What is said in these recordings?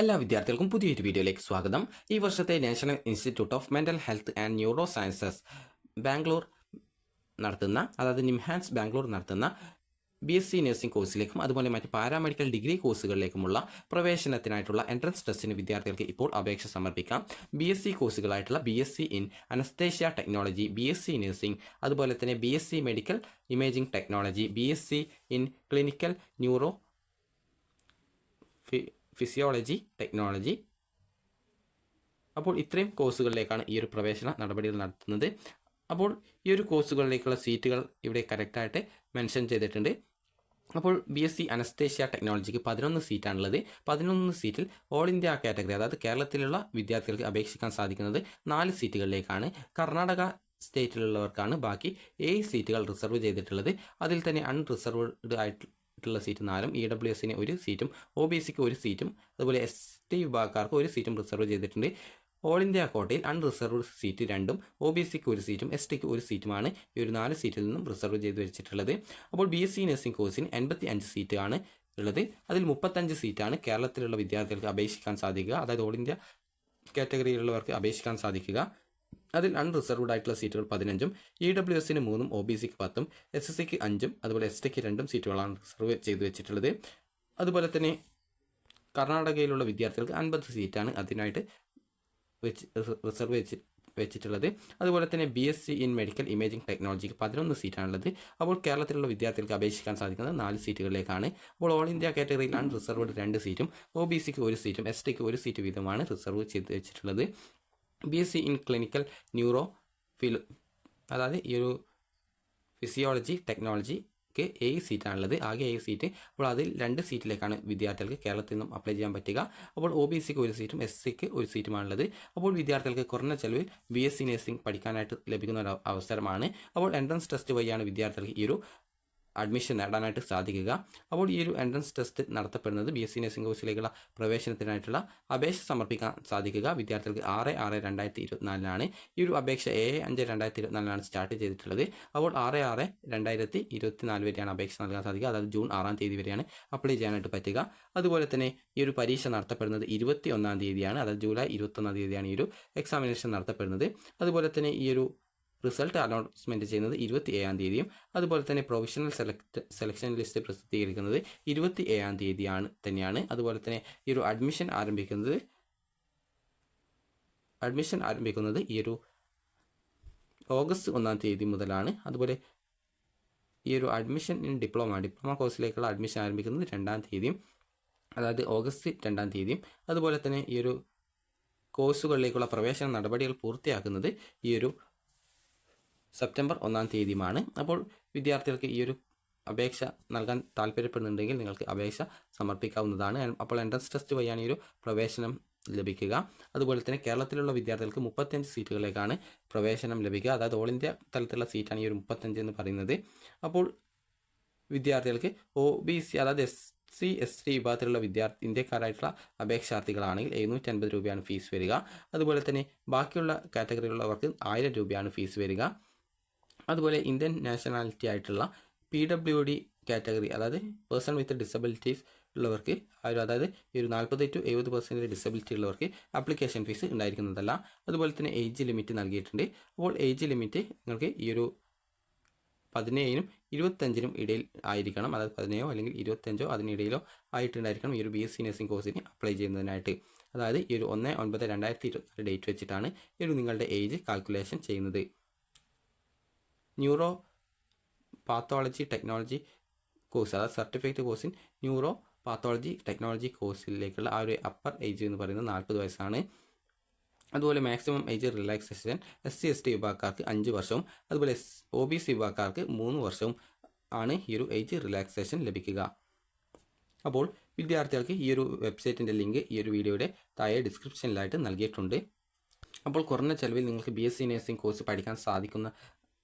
എല്ലാ വിദ്യാർത്ഥികൾക്കും പുതിയൊരു വീഡിയോയിലേക്ക് സ്വാഗതം. ഈ വർഷത്തെ national institute of mental health and neuro sciences Bangalore നടത്തുന്ന, അതായത് നിംഹാൻസ് ബാംഗ്ലൂർ നടത്തുന്ന BSc നഴ്സിംഗ് കോഴ്സിലേക്കും അതുപോലെ മറ്റ് പാരാമെഡിക്കൽ ഡിഗ്രി കോഴ്സുകളിലേക്കുമുള്ള പ്രവേശനത്തിനായിട്ടുള്ള എൻട്രൻസ് ടെസ്റ്റിന് വിദ്യാർത്ഥികൾക്ക് ഇപ്പോൾ അപേക്ഷ സമർപ്പിക്കാം. BSc കോഴ്സുകളായിട്ടുള്ള BSc in anaesthesia technology, BSc nursing, അതുപോലെ തന്നെ BSc medical imaging technology, BSc in clinical neuro physiology technology. അപ്പോൾ ഇത്രയും കോഴ്സുകളിലേക്കാണ് ഈ ഒരു പ്രവേശന നടപടികൾ നടത്തുന്നത്. അപ്പോൾ ഈ ഒരു കോഴ്സുകളിലേക്കുള്ള സീറ്റുകൾ ഇവിടെ കറക്റ്റായിട്ട് മെൻഷൻ ചെയ്തിട്ടുണ്ട്. അപ്പോൾ BSc അനസ്തേഷ്യ ടെക്നോളജിക്ക് 11 സീറ്റാണുള്ളത്. 11 സീറ്റിൽ ഓൾ ഇന്ത്യ കാറ്റഗറി, അതായത് കേരളത്തിലുള്ള വിദ്യാർത്ഥികൾക്ക് അപേക്ഷിക്കാൻ സാധിക്കുന്നത് 4 സീറ്റുകളിലേക്കാണ്. കർണാടക സ്റ്റേറ്റിലുള്ളവർക്കാണ് ബാക്കി 7 സീറ്റുകൾ റിസർവ് ചെയ്തിട്ടുള്ളത്. അതിൽ തന്നെ അൺറിസർവ്ഡ് ആയിട്ടുള്ള സീറ്റ് 4, EWSന് 1 സീറ്റും OBCക്ക് 1 സീറ്റും അതുപോലെ ST വിഭാഗക്കാർക്ക് 1 സീറ്റും റിസർവ് ചെയ്തിട്ടുണ്ട്. ഓൾ ഇന്ത്യ കോട്ടയിൽ അൺറിസർവ്ഡ് സീറ്റ് 2ഉം OBCക്ക് 1 സീറ്റും STക്ക് 1 സീറ്റുമാണ് ഈ ഒരു 4 സീറ്റിൽ നിന്നും റിസർവ് ചെയ്ത് വെച്ചിട്ടുള്ളത്. അപ്പോൾ BSc നഴ്സിംഗ് കോഴ്സിന് 85 സീറ്റാണ് ഉള്ളത്. അതിൽ 35 സീറ്റാണ് കേരളത്തിലുള്ള വിദ്യാർത്ഥികൾക്ക് അപേക്ഷിക്കാൻ സാധിക്കുക, അതായത് ഓൾ ഇന്ത്യ കാറ്റഗറിയിലുള്ളവർക്ക് അപേക്ഷിക്കാൻ സാധിക്കുക. അതിൽ അൺറിസർവ്ഡ് ആയിട്ടുള്ള സീറ്റുകൾ 15ഉം EWSന് 3ഉം OBCക്ക് 10ഉം SSCക്ക് 5ഉം അതുപോലെ STക്ക് 2ഉം സീറ്റുകളാണ് റിസർവ് ചെയ്തു വെച്ചിട്ടുള്ളത്. അതുപോലെ കർണാടകയിലുള്ള വിദ്യാർത്ഥികൾക്ക് 50 സീറ്റാണ് അതിനായിട്ട് റിസർവ് വെച്ചിട്ടുള്ളത്. അതുപോലെ തന്നെ BSc ഇൻ മെഡിക്കൽ ഇമേജിംഗ് ടെക്നോളജിക്ക് 11 സീറ്റാണുള്ളത്. അപ്പോൾ കേരളത്തിലുള്ള വിദ്യാർത്ഥികൾക്ക് അപേക്ഷിക്കാൻ സാധിക്കുന്നത് 4 സീറ്റുകളിലേക്കാണ്. അപ്പോൾ ഓൾ ഇന്ത്യ കാറ്റഗറിയിൽ അൺറിസർവ്ഡ് 2 സീറ്റും OBCക്ക് 1 സീറ്റും STക്ക് 1 സീറ്റ് വീതമാണ് റിസർവ് ചെയ്ത് വെച്ചിട്ടുള്ളത്. BSc ഇൻ ക്ലിനിക്കൽ ന്യൂറോ അതായത് ഈ ഒരു ഫിസിയോളജി ടെക്നോളജിക്ക് 7 സീറ്റാണുള്ളത്. ആകെ 7 സീറ്റ്. അപ്പോൾ അതിൽ 2 സീറ്റിലേക്കാണ് വിദ്യാർത്ഥികൾക്ക് കേരളത്തിൽ നിന്നും അപ്ലൈ ചെയ്യാൻ പറ്റുക. അപ്പോൾ OBCക്ക് 1 സീറ്റും SCക്ക് 1 സീറ്റുമാണുള്ളത്. അപ്പോൾ വിദ്യാർത്ഥികൾക്ക് കുറഞ്ഞ ചെലവിൽ BSc നഴ്സിംഗ് പഠിക്കാനായിട്ട് ലഭിക്കുന്ന ഒരു അവസരമാണ്. അപ്പോൾ എൻട്രൻസ് ടെസ്റ്റ് വഴിയാണ് വിദ്യാർത്ഥികൾക്ക് ഈ ഒരു അഡ്മിഷൻ നേടാനായിട്ട് സാധിക്കുക. അപ്പോൾ ഈ ഒരു എൻട്രൻസ് ടെസ്റ്റ് നടത്തപ്പെടുന്നത് BSc നഴ്സിംഗ് കോഴ്സിലേക്കുള്ള പ്രവേശനത്തിനായിട്ടുള്ള അപേക്ഷ സമർപ്പിക്കാൻ സാധിക്കുക വിദ്യാർത്ഥികൾക്ക് 6/6/2024 ഈ ഒരു അപേക്ഷ 7/5/2024 സ്റ്റാർട്ട് ചെയ്തിട്ടുള്ളത്. അപ്പോൾ 6/6/2024 വരെയാണ് അപേക്ഷ നൽകാൻ സാധിക്കുക, അതായത് ജൂൺ 6-ാം തീയതി വരെയാണ് അപ്ലൈ ചെയ്യാനായിട്ട് പറ്റുക. അതുപോലെ തന്നെ ഈ ഒരു പരീക്ഷ നടത്തപ്പെടുന്നത് 21-ാം തീയതിയാണ്, അതായത് ജൂലൈ 21-ാം തീയതിയാണ് ഈ ഒരു എക്സാമിനേഷൻ നടത്തപ്പെടുന്നത്. അതുപോലെ തന്നെ ഈ ഒരു റിസൾട്ട് അനൗൺസ്മെൻറ്റ് ചെയ്യുന്നത് 27-ാം തീയതിയും അതുപോലെ തന്നെ പ്രൊവിഷണൽ സെലക്ഷൻ ലിസ്റ്റ് പ്രസിദ്ധീകരിക്കുന്നത് 27-ാം തീയതിയാണ് തന്നെയാണ്. അതുപോലെ തന്നെ ഈ ഒരു അഡ്മിഷൻ ആരംഭിക്കുന്നത് ഈ ഒരു ഓഗസ്റ്റ് 1-ാം തീയതി മുതലാണ്. അതുപോലെ ഈ ഒരു അഡ്മിഷൻ ഇൻ ഡിപ്ലോമ കോഴ്സിലേക്കുള്ള അഡ്മിഷൻ ആരംഭിക്കുന്നത് 2-ാം തീയതിയും, അതായത് ഓഗസ്റ്റ് 2-ാം തീയതിയും. അതുപോലെ തന്നെ ഈ ഒരു കോഴ്സുകളിലേക്കുള്ള പ്രവേശന നടപടികൾ പൂർത്തിയാക്കുന്നത് ഈ ഒരു സെപ്റ്റംബർ 1-ാം തീയതിയുമാണ്. അപ്പോൾ വിദ്യാർത്ഥികൾക്ക് ഈ ഒരു അപേക്ഷ നൽകാൻ താല്പര്യപ്പെടുന്നുണ്ടെങ്കിൽ നിങ്ങൾക്ക് അപേക്ഷ സമർപ്പിക്കാവുന്നതാണ്. അപ്പോൾ എൻട്രൻസ് ടെസ്റ്റ് വഴിയാണ് ഈ ഒരു പ്രവേശനം ലഭിക്കുക. അതുപോലെ തന്നെ കേരളത്തിലുള്ള വിദ്യാർത്ഥികൾക്ക് 35 സീറ്റുകളിലേക്കാണ് പ്രവേശനം ലഭിക്കുക, അതായത് ഓൾ ഇന്ത്യ തലത്തിലുള്ള സീറ്റാണ് ഈ ഒരു 35 എന്ന് പറയുന്നത്. അപ്പോൾ വിദ്യാർത്ഥികൾക്ക് OBC അതായത് SC ST വിഭാഗത്തിലുള്ള ഇന്ത്യക്കാരായിട്ടുള്ള അപേക്ഷാർത്ഥികളാണെങ്കിൽ 750 രൂപയാണ് ഫീസ് വരിക. അതുപോലെ തന്നെ ബാക്കിയുള്ള കാറ്റഗറിയിലുള്ളവർക്ക് 1000 രൂപയാണ് ഫീസ് വരിക. അതുപോലെ ഇന്ത്യൻ നാഷണാലിറ്റി ആയിട്ടുള്ള PWD കാറ്റഗറി, അതായത് പേഴ്സൺ വിത്ത് ഡിസബിലിറ്റീസ് ഉള്ളവർക്ക് അതായത് ഈ ഒരു 40 to 70% ഡിസബിലിറ്റി ഉള്ളവർക്ക് ആപ്ലിക്കേഷൻ ഫീസ് ഉണ്ടായിരിക്കുന്നതല്ല. അതുപോലെ തന്നെ ഏജ് ലിമിറ്റ് നൽകിയിട്ടുണ്ട്. അപ്പോൾ ഏജ് ലിമിറ്റ് നിങ്ങൾക്ക് ഈ ഒരു 17-നും 25-നും ഇടയിൽ ആയിരിക്കണം, അതായത് 17 അല്ലെങ്കിൽ 25 അതിനിടയിലോ ആയിട്ടുണ്ടായിരിക്കണം ഈ ഒരു BSc നഴ്സിംഗ് കോഴ്സിന് അപ്ലൈ ചെയ്യുന്നതിനായിട്ട്. അതായത് ഈ ഒരു 1/9/2024 ഡേറ്റ് വെച്ചിട്ടാണ് ഈ ഒരു നിങ്ങളുടെ ഏജ് കാൽക്കുലേഷൻ ചെയ്യുന്നത്. ന്യൂറോ പാത്തോളജി ടെക്നോളജി കോഴ്സ്, അതായത് certificate course in neuro pathology technology കോഴ്സിലേക്കുള്ള ആ ഒരു അപ്പർ ഏജ് എന്ന് പറയുന്നത് 40 വയസ്സാണ്. അതുപോലെ maximum age relaxation SC ST വിഭാഗക്കാർക്ക് 5 വർഷവും അതുപോലെ OBC വിഭാഗക്കാർക്ക് 3 വർഷവും ആണ് ഈ ഒരു ഏജ് റിലാക്സേഷൻ ലഭിക്കുക. അപ്പോൾ വിദ്യാർത്ഥികൾക്ക് ഈ ഒരു വെബ്സൈറ്റിൻ്റെ ലിങ്ക് ഈ ഒരു വീഡിയോയുടെ താഴെ ഡിസ്ക്രിപ്ഷനിലായിട്ട് നൽകിയിട്ടുണ്ട്. അപ്പോൾ കുറഞ്ഞ ചെലവിൽ നിങ്ങൾക്ക് BSc നഴ്സിംഗ് കോഴ്സ് പഠിക്കാൻ സാധിക്കുന്ന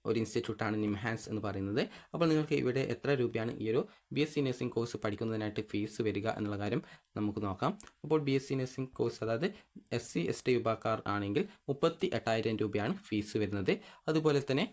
ഒരു ഇൻസ്റ്റിറ്റ്യൂട്ടാണ് നിംഹാൻസ് എന്ന് പറയുന്നത്. അപ്പോൾ നിങ്ങൾക്ക് ഇവിടെ എത്ര രൂപയാണ് ഈ ഒരു BSc നഴ്സിംഗ് കോഴ്സ് പഠിക്കുന്നതിനായിട്ട് ഫീസ് വരിക എന്നുള്ള കാര്യം നമുക്ക് നോക്കാം. അപ്പോൾ BSc നഴ്സിംഗ് കോഴ്സ് അതായത് SC ST വിഭാഗക്കാർ ആണെങ്കിൽ 38,000 രൂപയാണ് ഫീസ് വരുന്നത്. അതുപോലെ തന്നെ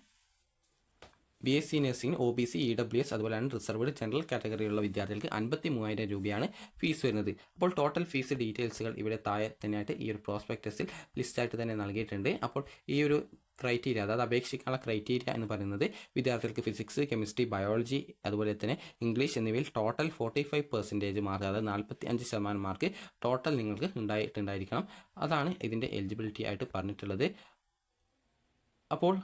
BSc നഴ്സിംഗ് OBC EWS അതുപോലെ റിസർവ്ഡ് ജനറൽ കാറ്റഗറിയിലുള്ള വിദ്യാർത്ഥികൾക്ക് 53,000 രൂപയാണ് ഫീസ് വരുന്നത്. അപ്പോൾ ടോട്ടൽ ഫീസ് ഡീറ്റെയിൽസുകൾ ഇവിടെ താഴെ തന്നെയായിട്ട് ഈ ഒരു പ്രോസ്പെക്ടസിൽ ലിസ്റ്റായിട്ട് തന്നെ നൽകിയിട്ടുണ്ട്. അപ്പോൾ ഈ ഒരു ക്രൈറ്റീരിയ, അതായത് അപേക്ഷിക്കാനുള്ള ക്രൈറ്റീരിയ എന്ന് പറയുന്നത് വിദ്യാർത്ഥികൾക്ക് ഫിസിക്സ്, കെമിസ്ട്രി, ബയോളജി അതുപോലെ തന്നെ ഇംഗ്ലീഷ് എന്നിവയിൽ ടോട്ടൽ 45% മാർക്ക്, അതായത് 45% മാർക്ക് ടോട്ടൽ നിങ്ങൾക്ക് ഉണ്ടായിട്ടുണ്ടായിരിക്കണം. അതാണ് ഇതിൻ്റെ എലിജിബിലിറ്റി ആയിട്ട് പറഞ്ഞിട്ടുള്ളത്. അപ്പോൾ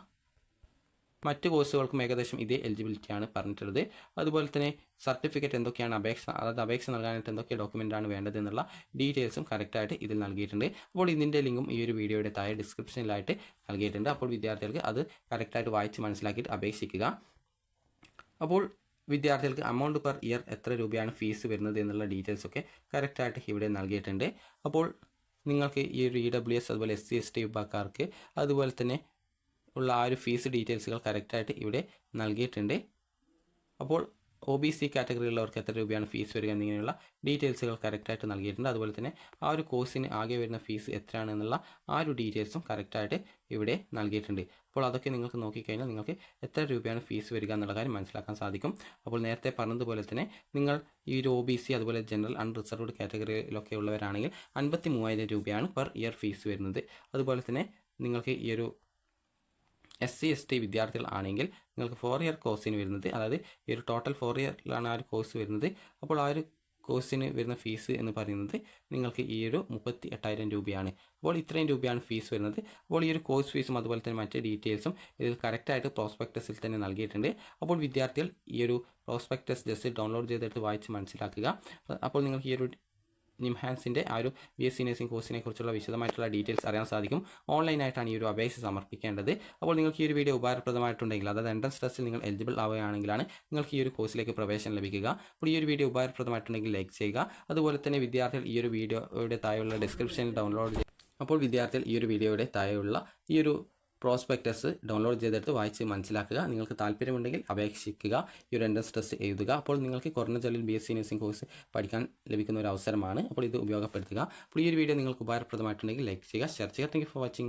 മറ്റ് കോഴ്സുകൾക്കും ഏകദേശം ഇതേ എലിജിബിലിറ്റിയാണ് പറഞ്ഞിട്ടുള്ളത്. അതുപോലെ തന്നെ സർട്ടിഫിക്കറ്റ് എന്തൊക്കെയാണ് അപേക്ഷ നൽകാനായിട്ട് എന്തൊക്കെ ഡോക്യുമെൻ്റാണ് വേണ്ടത് എന്നുള്ള ഡീറ്റെയിൽസും കറക്റ്റായിട്ട് ഇതിൽ നൽകിയിട്ടുണ്ട്. അപ്പോൾ ഇതിൻ്റെ ലിങ്കും ഈ ഒരു വീഡിയോയുടെ താഴെ ഡിസ്ക്രിപ്ഷനിലായിട്ട് നൽകിയിട്ടുണ്ട്. അപ്പോൾ വിദ്യാർത്ഥികൾക്ക് അത് കറക്റ്റായിട്ട് വായിച്ച് മനസ്സിലാക്കിയിട്ട് അപേക്ഷിക്കുക. അപ്പോൾ വിദ്യാർത്ഥികൾക്ക് എമൗണ്ട് പെർ ഇയർ എത്ര രൂപയാണ് ഫീസ് വരുന്നത് എന്നുള്ള ഡീറ്റെയിൽസൊക്കെ കറക്റ്റായിട്ട് ഇവിടെ നൽകിയിട്ടുണ്ട്. അപ്പോൾ നിങ്ങൾക്ക് ഈ ഒരു EWS അതുപോലെ SC ST വിഭാഗക്കാർക്ക് അതുപോലെ തന്നെ ഉള്ള ആ ഒരു ഫീസ് ഡീറ്റെയിൽസുകൾ കറക്റ്റായിട്ട് ഇവിടെ നൽകിയിട്ടുണ്ട്. അപ്പോൾ OBC കാറ്റഗറിയിലുള്ളവർക്ക് എത്ര രൂപയാണ് ഫീസ് വരിക എന്നിങ്ങനെയുള്ള ഡീറ്റെയിൽസുകൾ കറക്റ്റായിട്ട് നൽകിയിട്ടുണ്ട്. അതുപോലെ തന്നെ ആ ഒരു കോഴ്സിന് ആകെ വരുന്ന ഫീസ് എത്രയാണ് എന്നുള്ള ആ ഒരു ഡീറ്റെയിൽസും കറക്റ്റായിട്ട് ഇവിടെ നൽകിയിട്ടുണ്ട്. അപ്പോൾ അതൊക്കെ നിങ്ങൾക്ക് നോക്കിക്കഴിഞ്ഞാൽ നിങ്ങൾക്ക് എത്ര രൂപയാണ് ഫീസ് വരിക എന്നുള്ള കാര്യം മനസ്സിലാക്കാൻ സാധിക്കും. അപ്പോൾ നേരത്തെ പറഞ്ഞതുപോലെ തന്നെ നിങ്ങൾ ഈ ഒരു OBC അതുപോലെ ജനറൽ റിസർവ്ഡ് കാറ്റഗറിയിലൊക്കെ ഉള്ളവരാണെങ്കിൽ 53,000 രൂപയാണ് പെർ ഇയർ ഫീസ് വരുന്നത്. അതുപോലെ തന്നെ നിങ്ങൾക്ക് ഈ ഒരു SC ST വിദ്യാർത്ഥികൾ ആണെങ്കിൽ നിങ്ങൾക്ക് 4 ഇയർ കോഴ്സിന് വരുന്നത്, അതായത് ഈ ഒരു ടോട്ടൽ 4 ഇയറിലാണ് ആ ഒരു കോഴ്സ് വരുന്നത്. അപ്പോൾ ആ ഒരു കോഴ്സിന് വരുന്ന ഫീസ് എന്ന് പറയുന്നത് നിങ്ങൾക്ക് ഈ ഒരു 38,000 രൂപയാണ്. അപ്പോൾ ഇത്രയും രൂപയാണ് ഫീസ് വരുന്നത്. അപ്പോൾ ഈ ഒരു കോഴ്സ് ഫീസും അതുപോലെ തന്നെ മറ്റ് ഡീറ്റെയിൽസും ഇതിൽ കറക്റ്റായിട്ട് പ്രോസ്പെക്ടസിൽ തന്നെ നൽകിയിട്ടുണ്ട്. അപ്പോൾ വിദ്യാർത്ഥികൾ ഈ ഒരു പ്രോസ്പെക്ടസ് ജസ്റ്റ് ഡൗൺലോഡ് ചെയ്തെടുത്ത് വായിച്ച് മനസ്സിലാക്കുക. അപ്പോൾ നിങ്ങൾക്ക് ഈ ഒരു നിംഹാൻസിൻ്റെ ആ ഒരു BSc നഴ്സിംഗ് കോഴ്സിനെ കുറിച്ചുള്ള വിശദമായിട്ടുള്ള ഡീറ്റെയിൽസ് അറിയാൻ സാധിക്കും. ഓൺലൈനായിട്ടാണ് ഈ ഒരു അപേക്ഷ സമർപ്പിക്കേണ്ടത്. അപ്പോൾ നിങ്ങൾക്ക് ഈ ഒരു വീഡിയോ ഉപകാരപ്രദമായിട്ടുണ്ടെങ്കിൽ, അതായത് എൻട്രൻസ് ടെസ്റ്റിൽ നിങ്ങൾ എലിജിബിൾ ആവുകയാണെങ്കിലാണ് നിങ്ങൾക്ക് ഈ ഒരു കോഴ്സിലേക്ക് പ്രവേശനം ലഭിക്കുക. അപ്പോൾ ഈ ഒരു വീഡിയോ ഉപകാരപ്രദമായിട്ടുണ്ടെങ്കിൽ ലൈക്ക് ചെയ്യുക. അതുപോലെ തന്നെ വിദ്യാർത്ഥികൾ ഈ ഒരു വീഡിയോയുടെ താഴെയുള്ള ഡിസ്ക്രിപ്ഷനിൽ ഡൗൺലോഡ് ചെയ്യുക. അപ്പോൾ വിദ്യാർത്ഥികൾ ഈ ഒരു വീഡിയോയുടെ താഴെയുള്ള ഈ ഒരു പ്രോസ്പെക്ടസ് ഡൗൺലോഡ് ചെയ്തെടുത്ത് വായിച്ച് മനസ്സിലാക്കുക. നിങ്ങൾക്ക് താല്പര്യമുണ്ടെങ്കിൽ അപേക്ഷിക്കുക, ഈ ഒരു എൻട്രൻസ് ടെസ്റ്റ് എഴുതുക. അപ്പോൾ നിങ്ങൾക്ക് കുറഞ്ഞ ചെലവിൽ BSc നഴ്സിംഗ് കോഴ്സ് പഠിക്കാൻ ലഭിക്കുന്ന ഒരു അവസരമാണ്. അപ്പോൾ ഇത് ഉപയോഗപ്പെടുത്തുക. അപ്പോൾ ഈ ഒരു വീഡിയോ നിങ്ങൾക്ക് ഉപകാരപ്രദമായിട്ടുണ്ടെങ്കിൽ ലൈക്ക് ചെയ്യുക, ഷെയർ ചെയ്യുക. Thank you for watching.